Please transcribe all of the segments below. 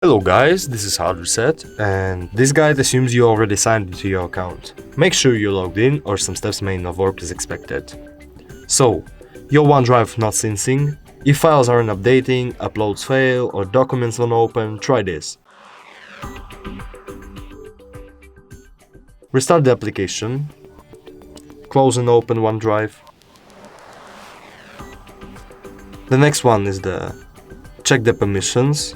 Hello guys, this is Hard Reset, and this guide assumes you already signed into your account. Make sure you logged in or some steps may not work as expected. So, your OneDrive not syncing, if files aren't updating, uploads fail or documents won't open, try this. Restart the application, close and open OneDrive. The next one is the check the permissions.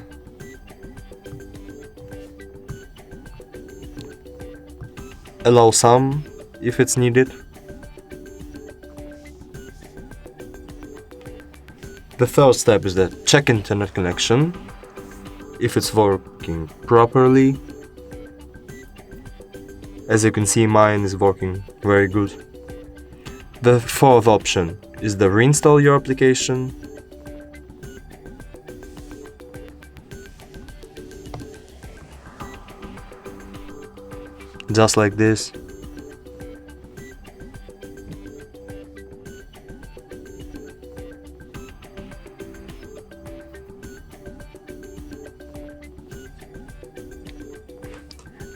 Allow some if it's needed. The third step is the check internet connection, if it's working properly. As you can see, mine is working very good. The fourth option is the reinstall your application. Just like this.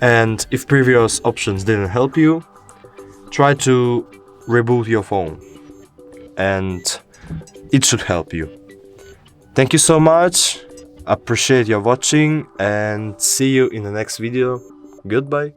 And if previous options didn't help you, try to reboot your phone and it should help you. Thank you so much, appreciate your watching and see you in the next video. Goodbye.